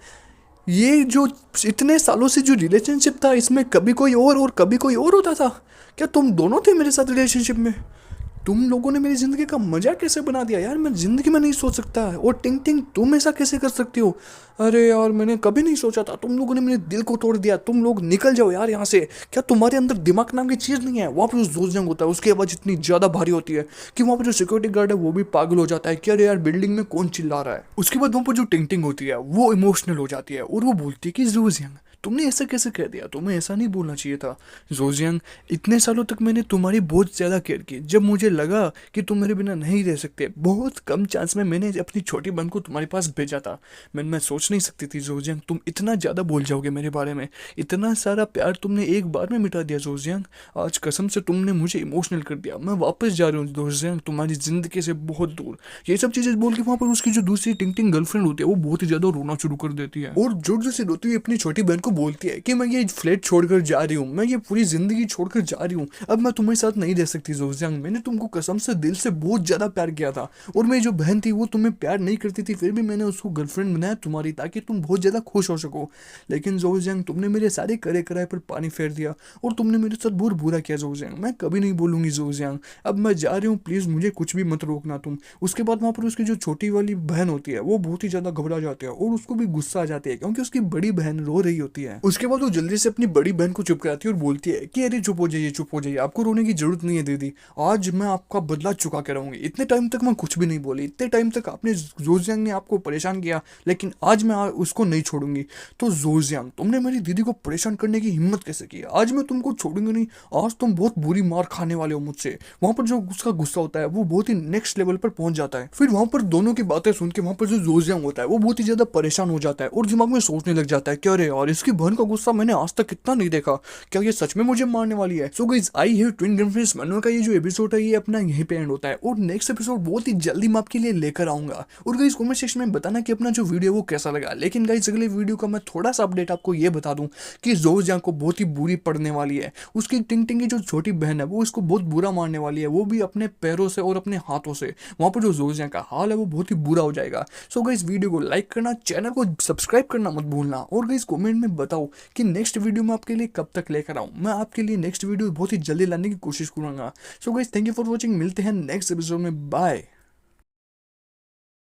ये जो इतने सालों से जो रिलेशनशिप था, इसमें कभी कोई और कभी कोई और होता था? क्या तुम दोनों थे मेरे साथ रिलेशनशिप में? तुम लोगों ने मेरी जिंदगी का मजा कैसे बना दिया यार, मैं जिंदगी में नहीं सोच सकता है। और टिंग टिंग, तुम ऐसा कैसे कर सकती हो? अरे यार, मैंने कभी नहीं सोचा था, तुम लोगों ने मेरे दिल को तोड़ दिया। तुम लोग निकल जाओ यार यहाँ से। क्या तुम्हारे अंदर दिमाग नाम की चीज नहीं है? वहाँ पर जो जोरजंग होता है उसकी आवाज इतनी ज्यादा भारी होती है कि वहाँ पर जो सिक्योरिटी गार्ड है वो भी पागल हो जाता है कि अरे यार बिल्डिंग में कौन चिल्ला रहा है। उसके बाद वहाँ पर जो टिंग टिंग होती है वो इमोशनल हो जाती है और वो बोलती है कि जोरजंग, तुमने ऐसा कैसे कह दिया, तुम्हें ऐसा नहीं बोलना चाहिए था। जोजियांग, इतने सालों तक मैंने तुम्हारी बहुत ज़्यादा केयर की। जब मुझे लगा कि तुम मेरे बिना नहीं रह सकते, बहुत कम चांस में मैंने अपनी छोटी बहन को तुम्हारे पास भेजा था। मैं सोच नहीं सकती थी जोजियांग तुम इतना ज़्यादा बोल जाओगे मेरे बारे में। इतना सारा प्यार तुमने एक बार में मिटा दिया जोजियांग। आज कसम से तुमने मुझे इमोशनल कर दिया। मैं वापस जा रही हूँ जोजियांग, तुम्हारी ज़िंदगी से बहुत दूर। ये सब चीज़ें बोल के वहाँ पर उसकी जो दूसरी टिंग टिंग गर्लफ्रेंड होती है वो बहुत ही ज़्यादा रोना शुरू कर देती है और जोर जोर से रोती हुई अपनी छोटी बहन को बोलती है कि मैं ये फ्लैट छोड़कर जा रही हूँ, मैं ये पूरी जिंदगी छोड़कर जा रही हूँ, अब मैं तुम्हारे साथ नहीं रह सकती जोजियांग। मैंने तुमको कसम से दिल से बहुत ज्यादा प्यार किया था और मेरी जो बहन थी वो तुम्हें प्यार नहीं करती थी, फिर भी मैंने उसको गर्लफ्रेंड बनाया तुम्हारी, ताकि तुम बहुत ज्यादा खुश हो सको। लेकिन जोजियांग, तुमने मेरे सारे करे कराए पर पानी फेर दिया और तुमने मेरे साथ बहुत बुरा किया जोजियांग। मैं कभी नहीं बोलूंगी जोजियांग, अब मैं जा रही हूँ, प्लीज मुझे कुछ भी मत रोकना तुम। उसके बाद वहां पर उसकी जो छोटी वाली बहन होती है वो बहुत ही ज्यादा घबरा जाती है और उसको भी गुस्सा आ जाती है क्योंकि उसकी बड़ी बहन रो रही होती है। उसके बाद वो जल्दी से अपनी बड़ी बहन को चुप कराती है और बोलती है कि अरे चुप हो जाइए, चुप हो जाइए, आपको रोने की जरूरत नहीं है दीदी, आज मैं आपका बदला चुका के रहूंगी। इतने टाइम तक मैं कुछ भी नहीं बोली, इतने टाइम तक आपने जोजियांग ने आपको परेशान किया, लेकिन आज मैं उसको नहीं छोड़ूंगी। तो जोजियांग, तुमने मेरी दीदी को परेशान करने की हिम्मत कैसे की? आज मैं तुमको छोड़ूंगी नहीं, आज तुम बहुत बुरी मार खाने वाले हो मुझसे। वहां पर जो उसका गुस्सा होता है वो बहुत ही नेक्स्ट लेवल पर पहुंच जाता है। फिर वहां पर दोनों की बातें सुन के वहां पर जो जोजियांग होता है वो बहुत ही ज्यादा परेशान हो जाता है और दिमाग में सोचने लग जाता है कि अरे यार, इसकी बहन का गुस्सा मैंने आज तक कितना नहीं देखा, क्या ये सच में मुझे मारने वाली है? सो guys, I have twin girlfriends manual का ये जो एपिसोड है ये अपना यहीं पे एंड होता है और नेक्स्ट एपिसोड बहुत ही जल्दी मैं आपके लिए लेकर आऊंगा। और गाइस कमेंट सेक्शन में बताना कि अपना जो वीडियो वो कैसा लगा। लेकिन गाइस अगले वीडियो का मैं थोड़ा सा अपडेट आपको ये बता दूं कि जोजियांग को बहुत ही बुरी पड़ने वाली है। उसकी टिंग टिंग की जो छोटी बहन है वो इसको बहुत बुरा मारने वाली है, वो भी अपने पैरों से और अपने हाथों से। वहां पर जो जोजियांग का हाल है वो बहुत ही बुरा हो जाएगा। सो गाइस वीडियो को लाइक करना, चैनल को सब्सक्राइब करना मत भूलना और गाइस कमेंट में बताओ कि नेक्स्ट वीडियो मैं आपके लिए कब तक लेकर आऊं। मैं आपके लिए नेक्स्ट वीडियो बहुत ही जल्दी लाने की कोशिश करूंगा। So guys thank you for watching, मिलते हैं नेक्स्ट एपिसोड में, बाय।